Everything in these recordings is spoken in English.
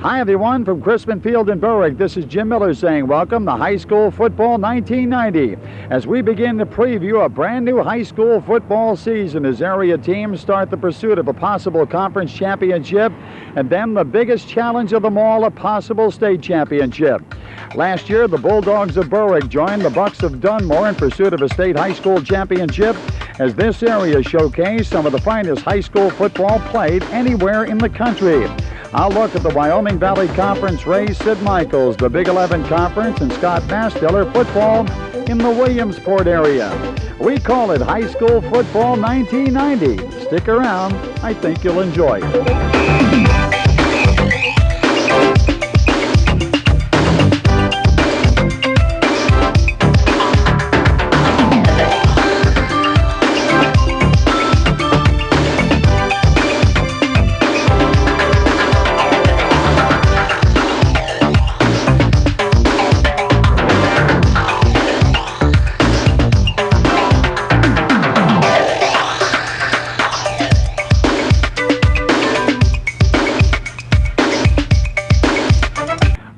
Hi everyone from Crispin Field in Berwick. This is Jim Miller saying welcome to High School Football 1990 as we begin to preview a brand new high school football season as area teams start the pursuit of a possible conference championship and then the biggest challenge of them all, a possible state championship. Last year, the Bulldogs of Berwick joined the Bucks of Dunmore in pursuit of a state high school championship as this area showcased some of the finest high school football played anywhere in the country. I'll look at the Wyoming Valley Conference race, Sid Michaels, the Big 11 Conference, and Scott Mastiller football in the Williamsport area. We call it High School Football 1990. Stick around. I think you'll enjoy it.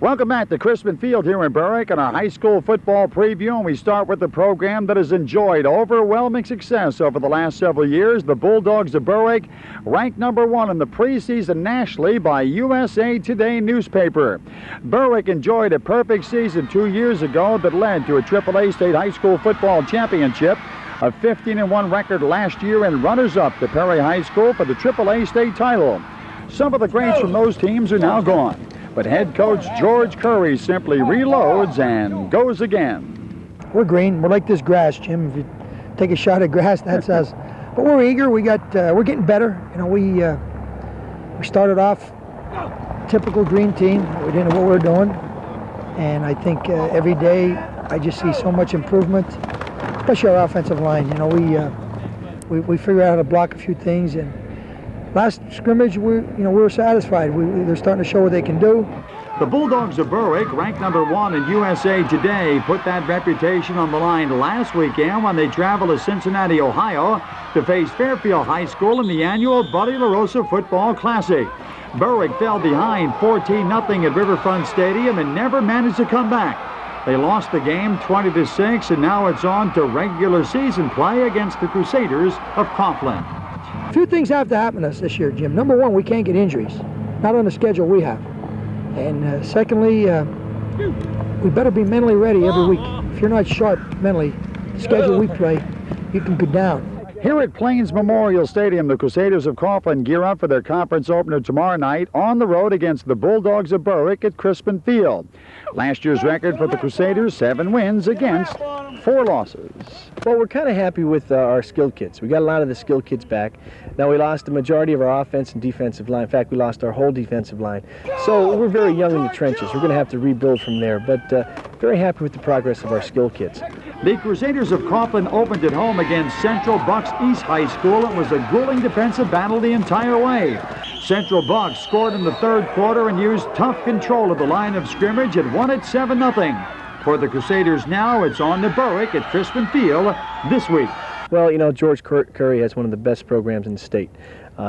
Welcome back to Crispin Field here in Berwick on our high school football preview, and we start with the program that has enjoyed overwhelming success over the last several years. The Bulldogs of Berwick ranked #1 in the preseason nationally by USA Today newspaper. Berwick enjoyed a perfect season 2 years ago that led to a AAA state high school football championship, a 15-1 record last year, and runners-up to Perry High School for the AAA state title. Some of the greats from those teams are now gone, but head coach George Curry simply reloads and goes again. We're green. We're like this grass, Jim. If you take a shot at grass, that's us. But we're eager. We're getting better. You know, we started off typical green team. We didn't know what we were doing, and I think every day I just see so much improvement, especially our offensive line. You know, we figured out how to block a few things, and last scrimmage, we were satisfied. They're starting to show what they can do. The Bulldogs of Berwick, ranked #1 in USA Today, put that reputation on the line last weekend when they traveled to Cincinnati, Ohio, to face Fairfield High School in the annual Buddy LaRosa Football Classic. Berwick fell behind 14-0 at Riverfront Stadium and never managed to come back. They lost the game 20-6, and now it's on to regular season play against the Crusaders of Coughlin. A few things have to happen to us this year, Jim. #1, we can't get injuries, not on the schedule we have. And secondly, we better be mentally ready every week. If you're not sharp mentally, the schedule we play, you can go down. Here at Plains Memorial Stadium, the Crusaders of Coughlin gear up for their conference opener tomorrow night on the road against the Bulldogs of Berwick at Crispin Field. Last year's record for the Crusaders, 7 wins against 4 losses. Well, we're kind of happy with our skilled kids. We got a lot of the skilled kids back. Now, we lost the majority of our offense and defensive line. In fact, we lost our whole defensive line. So we're very young in the trenches. We're going to have to rebuild from there, but very happy with the progress of our skilled kids. The Crusaders of Coughlin opened at home against Central Bucks East High School. It was a grueling defensive battle the entire way. Central Bucks scored in the third quarter and used tough control of the line of scrimmage and won it 7-0. For the Crusaders now, it's on to Berwick at Crispin Field this week. Well, you know, George Curry has one of the best programs in the state.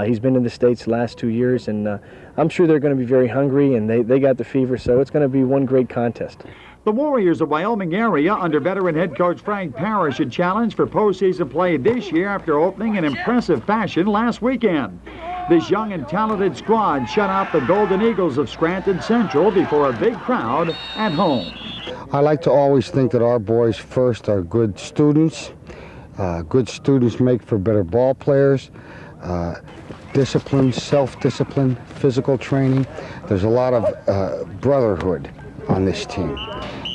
He's been in the States the last 2 years, and I'm sure they're going to be very hungry, and they got the fever, so it's going to be one great contest. The Warriors of Wyoming area, under veteran head coach Frank Parrish, a challenge for postseason play this year after opening in impressive fashion last weekend. This young and talented squad shut out the Golden Eagles of Scranton Central before a big crowd at home. I like to always think that our boys first are good students. Good students make for better ball players. Discipline, self-discipline, physical training. There's a lot of brotherhood on this team.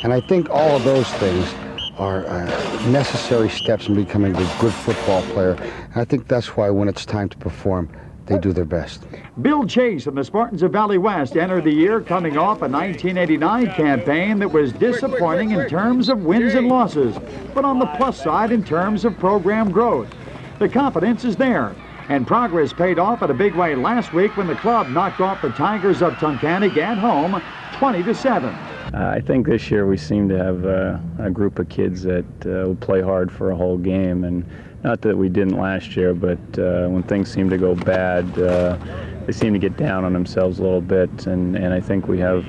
And I think all of those things are necessary steps in becoming a good football player. And I think that's why when it's time to perform, they do their best. Bill Chase and the Spartans of Valley West entered the year coming off a 1989 campaign that was disappointing in terms of wins and losses, but on the plus side in terms of program growth. The confidence is there, and progress paid off in a big way last week when the club knocked off the Tigers of Tunkhannock at home 20-7. I think this year we seem to have a group of kids that will play hard for a whole game, and Not that we didn't last year, but when things seem to go bad, they seem to get down on themselves a little bit, and I think we have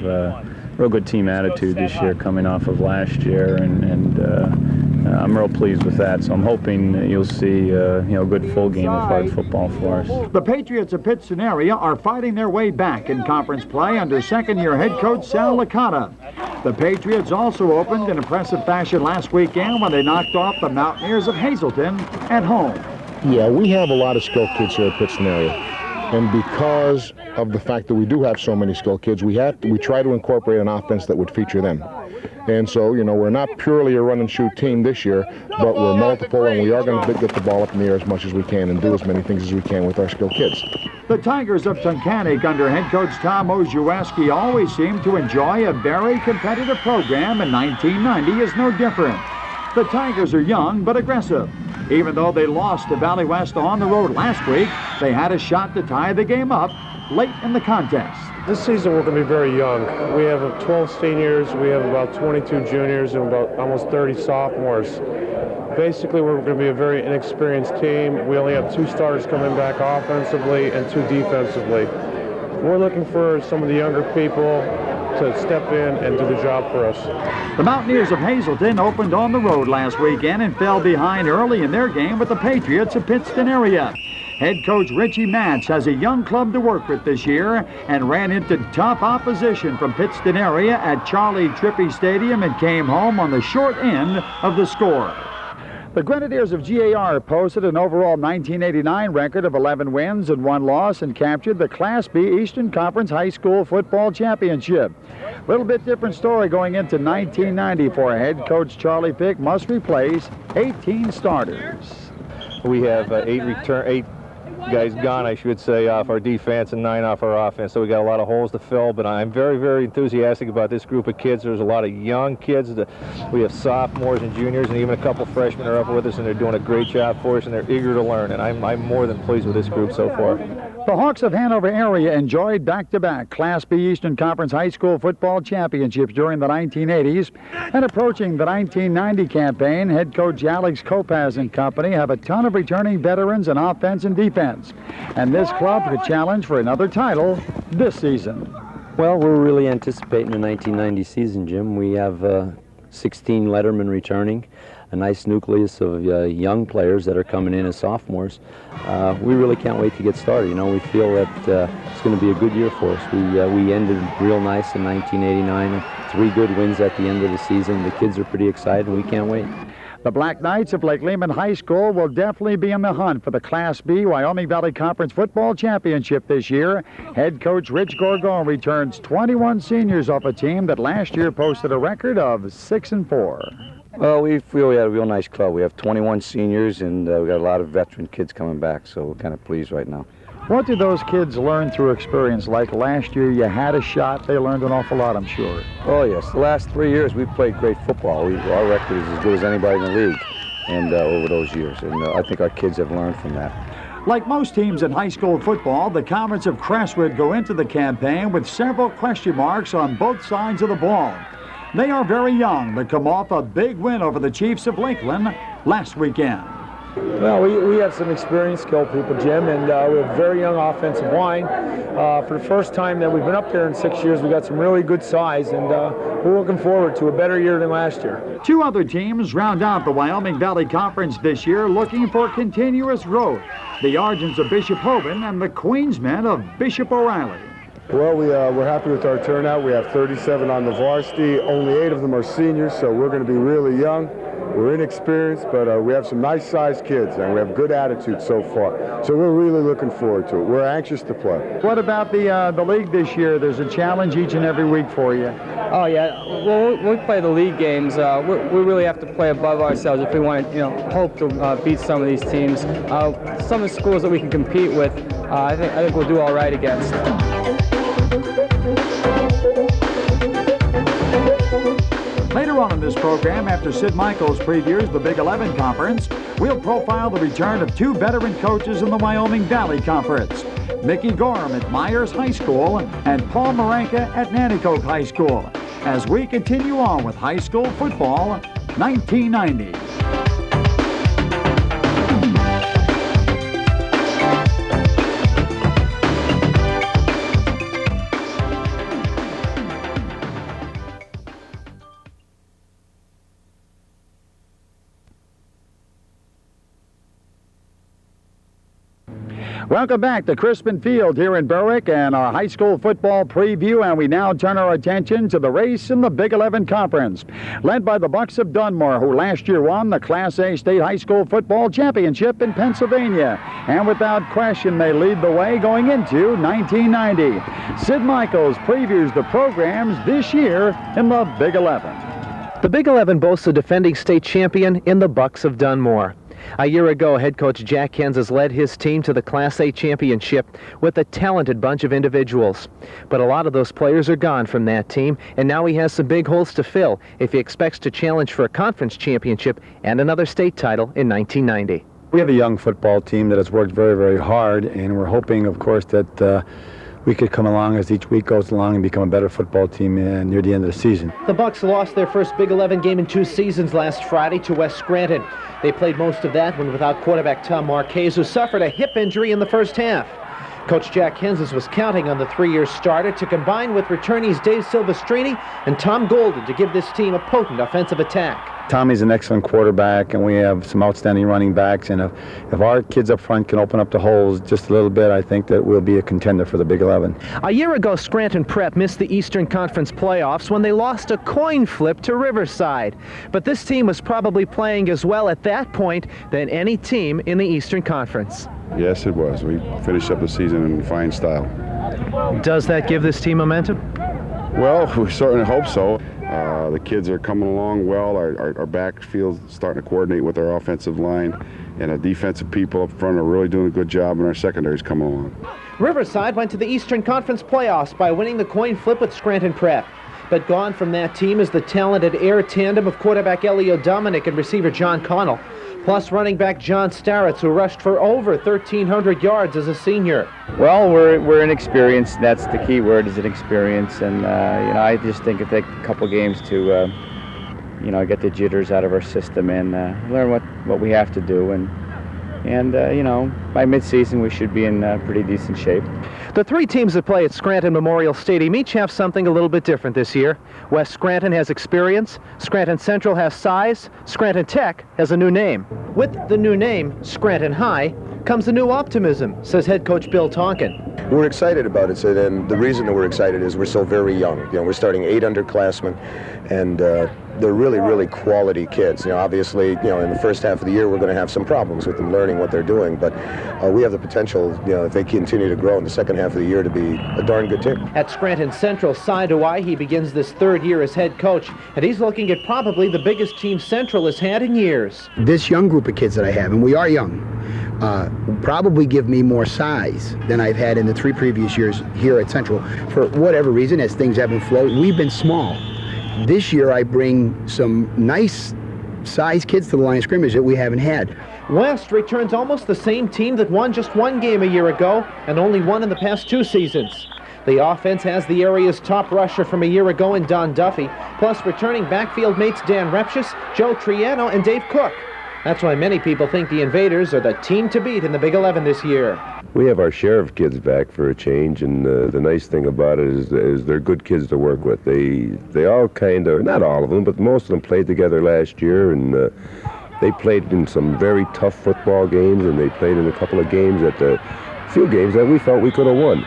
real good team attitude this year coming off of last year, and I'm real pleased with that. So I'm hoping that you'll see a good full game of hard football for us. The Patriots of Pittston area are fighting their way back in conference play under second-year head coach Sal Licata. The Patriots also opened in impressive fashion last weekend when they knocked off the Mountaineers of Hazleton at home. Yeah, we have a lot of skilled kids here at Pittston area. And because of the fact that we do have so many skilled kids, we try to incorporate an offense that would feature them. And so, we're not purely a run-and-shoot team this year, but we're multiple, and we are going to get the ball up in the air as much as we can and do as many things as we can with our skilled kids. The Tigers of Tunkhannock under head coach Tom Oziewski always seem to enjoy a very competitive program, and 1990 is no different. The Tigers are young but aggressive. Even though they lost to Valley West on the road last week, they had a shot to tie the game up late in the contest. This season we're going to be very young. We have 12 seniors, we have about 22 juniors, and about almost 30 sophomores. Basically, we're going to be a very inexperienced team. We only have 2 starters coming back offensively and 2 defensively. We're looking for some of the younger people to step in and do the job for us. The Mountaineers of Hazleton opened on the road last weekend and fell behind early in their game with the Patriots of Pittston area. Head coach Richie Matz has a young club to work with this year and ran into tough opposition from Pittston area at Charlie Trippey Stadium and came home on the short end of the score. The Grenadiers of GAR posted an overall 1989 record of 11 wins and 1 loss and captured the Class B Eastern Conference High School Football Championship. A little bit different story going into 1990 for head coach Charlie Pick must replace 18 starters. We have 8 guys gone, I should say, off our defense and 9 off our offense. So we got a lot of holes to fill, but I'm very, very enthusiastic about this group of kids. There's a lot of young kids. We have sophomores and juniors, and even a couple freshmen are up with us, and they're doing a great job for us, and they're eager to learn, and I'm more than pleased with this group so far. The Hawks of Hanover area enjoyed back-to-back Class B Eastern Conference High School Football Championships during the 1980s, and approaching the 1990 campaign, head coach Alex Kopaz and company have a ton of returning veterans in offense and defense, and this club could challenge for another title this season. Well, we're really anticipating the 1990 season, Jim. We have 16 lettermen returning, a nice nucleus of young players that are coming in as sophomores. We really can't wait to get started. We feel that it's going to be a good year for us. We ended real nice in 1989, 3 good wins at the end of the season. The kids are pretty excited, and we can't wait. The Black Knights of Lake Lehman High School will definitely be in the hunt for the Class B Wyoming Valley Conference Football Championship this year. Head coach Rich Gorgon returns 21 seniors off a team that last year posted a record of 6-4. Well, we feel we had a real nice club. We have 21 seniors, and we got a lot of veteran kids coming back, so we're kind of pleased right now. What did those kids learn through experience? Like last year, you had a shot. They learned an awful lot, I'm sure. Oh, yes. The last 3 years, we've played great football. Our record is as good as anybody in the league and over those years, and I think our kids have learned from that. Like most teams in high school football, the Comets of Crestwood go into the campaign with several question marks on both sides of the ball. They are very young, but come off a big win over the Chiefs of Lakeland last weekend. Well, we have some experienced, skilled people, Jim, and we have a very young offensive line. For the first time that we've been up there in 6 years, we got some really good size, and we're looking forward to a better year than last year. 2 other teams round out the Wyoming Valley Conference this year looking for continuous growth. The Argents of Bishop Hoban and the Queensmen of Bishop O'Reilly. Well, we're happy with our turnout. We have 37 on the varsity. Only 8 of them are seniors, so we're going to be really young. We're inexperienced, but we have some nice-sized kids, and we have good attitude so far. So we're really looking forward to it. We're anxious to play. What about the league this year? There's a challenge each and every week for you. Oh, yeah. Well, when we play the league games, we really have to play above ourselves if we want to, hope to beat some of these teams. Some of the schools that we can compete with, I think we'll do all right against. Later on in this program, after Sid Michaels previews the Big 11 Conference, we'll profile the return of 2 veteran coaches in the Wyoming Valley Conference, Mickey Gorham at Myers High School and Paul Maranka at Nanticoke High School, as we continue on with high school football 1990. Welcome back to Crispin Field here in Berwick and our high school football preview, and we now turn our attention to the race in the Big 11 Conference. Led by the Bucks of Dunmore, who last year won the Class A State High School Football Championship in Pennsylvania. And without question, they lead the way going into 1990. Sid Michaels previews the programs this year in the Big 11. The Big 11 boasts a defending state champion in the Bucks of Dunmore. A year ago, head coach Jack Kansas led his team to the Class A championship with a talented bunch of individuals. But a lot of those players are gone from that team, and now he has some big holes to fill if he expects to challenge for a conference championship and another state title in 1990. We have a young football team that has worked very, very hard, and we're hoping, of course, that we could come along as each week goes along and become a better football team near the end of the season. The Bucks lost their first Big 11 game in 2 seasons last Friday to West Scranton. They played most of that one without quarterback Tom Marquez, who suffered a hip injury in the first half. Coach Jack Kansas was counting on the 3-year starter to combine with returnees Dave Silvestrini and Tom Golden to give this team a potent offensive attack. Tommy's an excellent quarterback, and we have some outstanding running backs, and if our kids up front can open up the holes just a little bit, I think that we'll be a contender for the Big 11. A year ago, Scranton Prep missed the Eastern Conference playoffs when they lost a coin flip to Riverside. But this team was probably playing as well at that point than any team in the Eastern Conference. Yes, it was. We finished up the season in fine style. Does that give this team momentum? Well, we certainly hope so. The kids are coming along well. Our backfield's starting to coordinate with our offensive line, and our defensive people up front are really doing a good job, and our secondary's coming along. Riverside went to the Eastern Conference playoffs by winning the coin flip with Scranton Prep. But gone from that team is the talented air tandem of quarterback Elio Dominic and receiver John Connell, plus running back John Starretts, who rushed for over 1,300 yards as a senior. Well, we're inexperienced. That's the key word, is inexperience. And I just think it takes a couple games to get the jitters out of our system and learn what we have to do. And by mid-season we should be in pretty decent shape. The 3 teams that play at Scranton Memorial Stadium each have something a little bit different this year. West Scranton has experience, Scranton Central has size, Scranton Tech has a new name. With the new name, Scranton High, comes a new optimism, says head coach Bill Tonkin. We're excited about it, Sid, and the reason that we're excited is we're so very young. We're starting 8 underclassmen, and they're really, really quality kids. Obviously, in the first half of the year, we're going to have some problems with them learning what they're doing, but we have the potential, if they continue to grow in the second half of the year, to be a darn good team. At Scranton Central, Cy Dewey, he begins this 3rd year as head coach, and he's looking at probably the biggest team Central has had in years. This young group of kids that I have, and we are young, probably give me more size than I've had in the 3 previous years here at Central. For whatever reason, as things haven't flowed, we've been small. This year I bring some nice size kids to the line of scrimmage that we haven't had. West returns almost the same team that won just 1 game a year ago and only one in the past 2 seasons. The offense has the area's top rusher from a year ago in Don Duffy, plus returning backfield mates Dan Repchus, Joe Triano, and Dave Cook. That's why many people think the Invaders are the team to beat in the Big 11 this year. We have our share of kids back for a change, and the nice thing about it is they're good kids to work with. They all kind of, not all of them, but most of them played together last year, and they played in some very tough football games, and they played in a couple of games few games that we felt we could have won.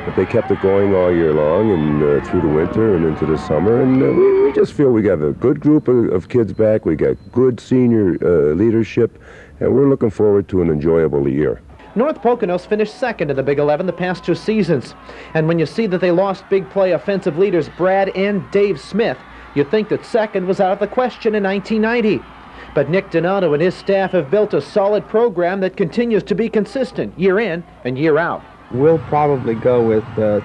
But they kept it going all year long and through the winter and into the summer, and we just feel we got a good group of kids back. We got good senior leadership, and we're looking forward to an enjoyable year. North Poconos finished 2nd in the Big 11 the past 2 seasons. And when you see that they lost big play offensive leaders Brad and Dave Smith, you'd think that 2nd was out of the question in 1990. But Nick Donato and his staff have built a solid program that continues to be consistent year in and year out. We'll probably go with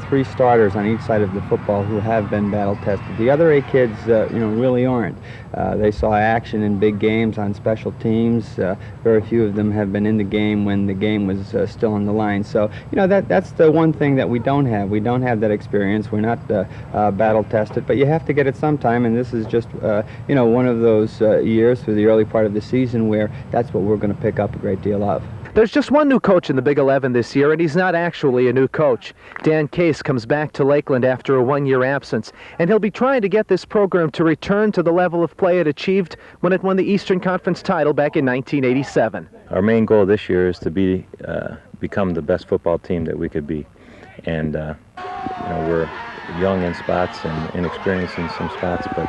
3 starters on each side of the football who have been battle-tested. The other 8 kids, really aren't. They saw action in big games on special teams. Very few of them have been in the game when the game was still on the line. So, that's the one thing that we don't have. We don't have that experience. We're not battle-tested, but you have to get it sometime, and this is just, one of those years through the early part of the season where that's what we're going to pick up a great deal of. There's just one new coach in the Big 11 this year, and he's not actually a new coach. Dan Case comes back to Lakeland after a one-year absence, and he'll be trying to get this program to return to the level of play it achieved when it won the Eastern Conference title back in 1987. Our main goal this year is to become the best football team that we could be. And we're young in spots and inexperienced in some spots, but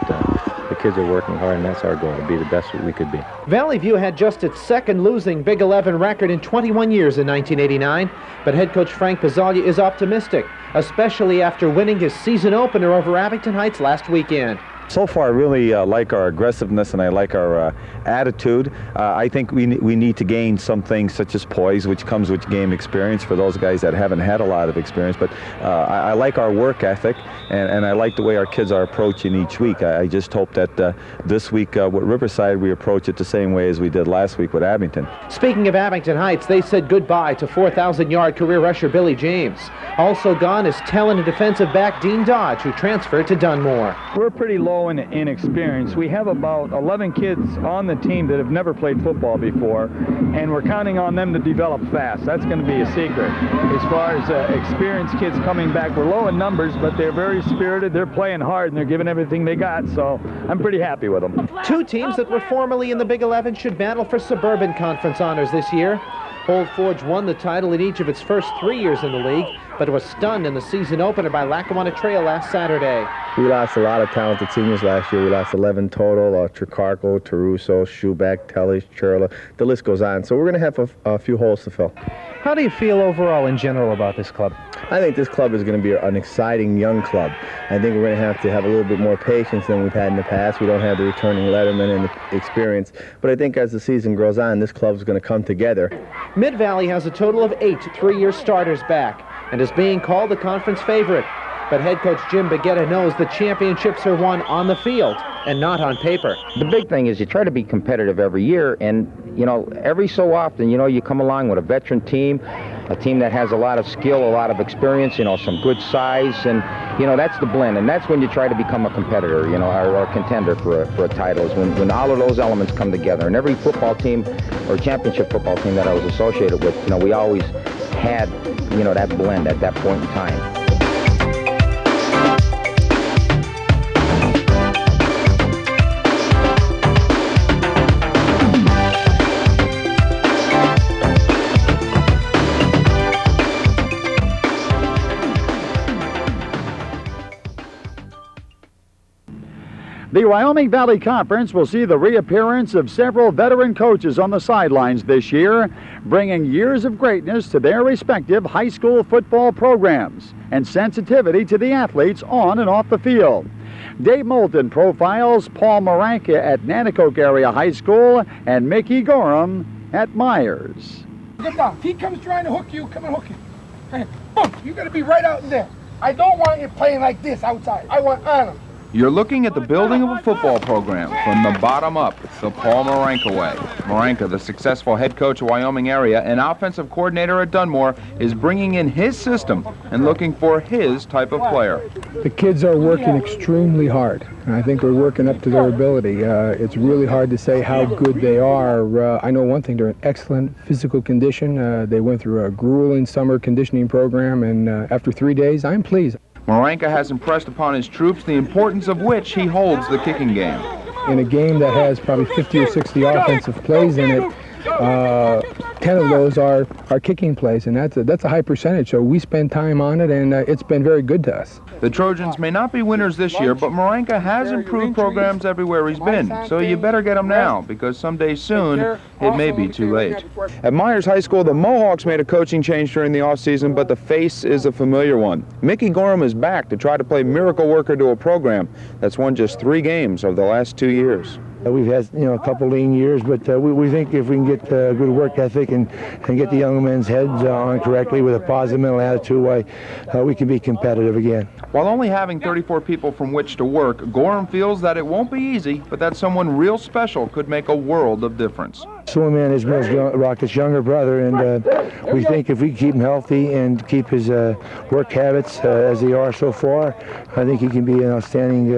the kids are working hard, and that's our goal, to be the best that we could be. Valley View had just its second losing Big 11 record in 21 years in 1989, but head coach Frank Pizzaglia is optimistic, especially after winning his season opener over Abington Heights last weekend. So far, I really like our aggressiveness, and I like our attitude. I think we need to gain some things such as poise, which comes with game experience for those guys that haven't had a lot of experience. But I like our work ethic, and I like the way our kids are approaching each week. I just hope that this week with Riverside, we approach it the same way as we did last week with Abington. Speaking of Abington Heights, they said goodbye to 4,000-yard career rusher Billy James. Also gone is talented defensive back Dean Dodge, who transferred to Dunmore. We're pretty low in inexperience. We have about 11 kids on the team that have never played football before, and we're counting on them to develop fast. That's going to be a secret. As far as experienced kids coming back, we're low in numbers, but they're very spirited. They're playing hard, and they're giving everything they got, so I'm pretty happy with them. Two teams that were formerly in the Big 11 should battle for Suburban Conference honors this year. Old Forge won the title in each of its first 3 years in the league, but was stunned in the season opener by Lackawanna Trail last Saturday. We lost a lot of talented seniors last year. We lost 11 total, Tricarco, Taruso, Schuback, Tellish, Churla. The list goes on. So we're going to have a few holes to fill. How do you feel overall in general about this club? I think this club is going to be an exciting young club. I think we're going to have a little bit more patience than we've had in the past. We don't have the returning letterman and the experience. But I think as the season grows on, this club is going to come together. Mid-Valley has a total of 8 three-year starters back and is being called the conference favorite. But head coach Jim Baguetta knows the championships are won on the field and not on paper. The big thing is you try to be competitive every year, and every so often, you come along with a veteran team, a team that has a lot of skill, a lot of experience, some good size, and that's the blend, and that's when you try to become a competitor, or a contender for a title, is when all of those elements come together. And every football team or championship football team that I was associated with, we always had that blend at that point in time. The Wyoming Valley Conference will see the reappearance of several veteran coaches on the sidelines this year, bringing years of greatness to their respective high school football programs and sensitivity to the athletes on and off the field. Dave Moulton profiles Paul Maranka at Nanticoke Area High School and Mickey Gorham at Myers. Get down. He comes trying to hook you, come and hook him. Hey, boom, you got to be right out in there. I don't want you playing like this outside. I want on him. You're looking at the building of a football program from the bottom up. It's the Paul Maranka way. Maranka, the successful head coach of Wyoming area and offensive coordinator at Dunmore, is bringing in his system and looking for his type of player. The kids are working extremely hard, and I think they're working up to their ability. It's really hard to say how good they are. I know one thing, they're in excellent physical condition. They went through a grueling summer conditioning program, and after 3 days, I'm pleased. Maranka has impressed upon his troops the importance of which he holds the kicking game. In a game that has probably 50 or 60 offensive plays in it, 10 of those are kicking plays, and that's a high percentage. So we spend time on it, and it's been very good to us. The Trojans may not be winners this year, but Maranka has improved programs everywhere he's been. So you better get him now, because someday soon it may be too late. At Myers High School, the Mohawks made a coaching change during the offseason, but the face is a familiar one. Mickey Gorham is back to try to play miracle worker to a program that's won just 3 games over the last 2 years. We've had a couple lean years, but we think if we can get good work ethic and get the young men's heads on correctly with a positive mental attitude, we can be competitive again. While only having 34 people from which to work, Gorham feels that it won't be easy, but that someone real special could make a world of difference. Swimman is Rocket's younger brother, and we think if we keep him healthy and keep his work habits as they are so far, I think he can be an outstanding,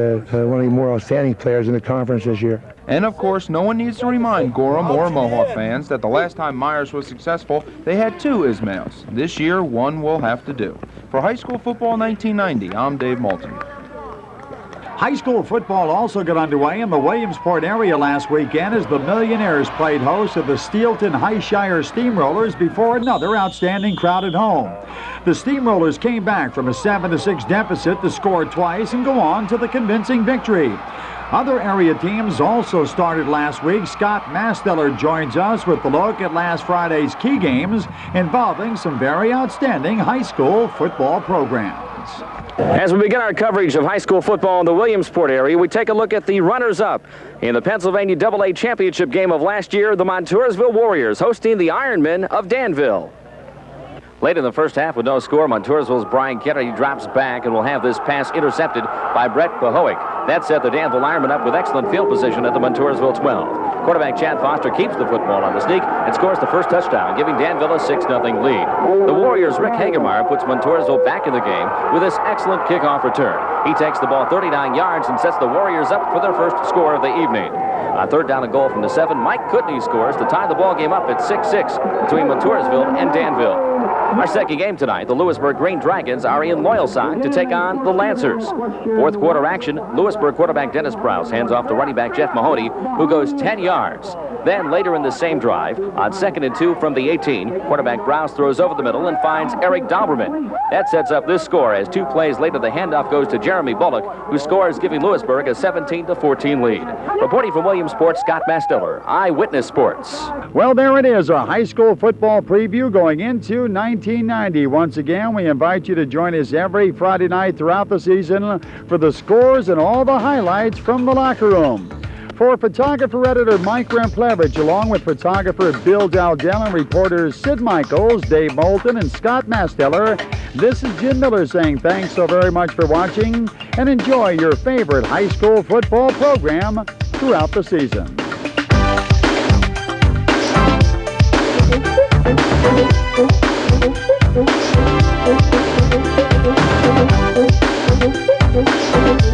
one of the more outstanding players in the conference this year. And of course, no one needs to remind Gorham or Mohawk fans that the last time Myers was successful, they had 2 Ismails. This year, 1 will have to do. For High School Football 1990, I'm Dave Moulton. High school football also got underway in the Williamsport area last weekend as the Millionaires played host to the Steelton Highshire Steamrollers before another outstanding crowd at home. The Steamrollers came back from a 7-6 deficit to score twice and go on to the convincing victory. Other area teams also started last week. Scott Masteller joins us with the look at last Friday's key games involving some very outstanding high school football programs. As we begin our coverage of high school football in the Williamsport area, we take a look at the runners-up in the Pennsylvania AA Championship game of last year, the Montoursville Warriors hosting the Ironmen of Danville. Late in the first half with no score, Montoursville's Brian Kennedy drops back and will have this pass intercepted by Brett Bahoic. That set the Danville Ironmen up with excellent field position at the Montoursville 12. Quarterback Chad Foster keeps the football on the sneak and scores the first touchdown, giving Danville a 6-0 lead. The Warriors' Rick Hagemeyer puts Montoursville back in the game with this excellent kickoff return. He takes the ball 39 yards and sets the Warriors up for their first score of the evening. On third down and goal from the 7, Mike Kutney scores to tie the ball game up at 6-6 between Montoursville and Danville. Our second game tonight, the Lewisburg Green Dragons are in Loyalsock to take on the Lancers. Fourth quarter action, Lewisburg quarterback Dennis Prowse hands off to running back Jeff Mahoney, who goes 10 yards. Then later in the same drive, on 2nd and 2 from the 18, quarterback Browse throws over the middle and finds Eric Dauberman. That sets up this score as 2 plays later the handoff goes to Jeremy Bullock, who scores, giving Lewisburg a 17-14 lead. Reporting from Williamsport, Scott Masteller, Eyewitness Sports. Well, there it is, a high school football preview going into 1990. Once again, we invite you to join us every Friday night throughout the season for the scores and all the highlights from the locker room. For photographer-editor Mike Remplevich, along with photographer Bill Dowdell and reporters Sid Michaels, Dave Moulton, and Scott Masteller, this is Jim Miller saying thanks so very much for watching and enjoy your favorite high school football program throughout the season. Thank you.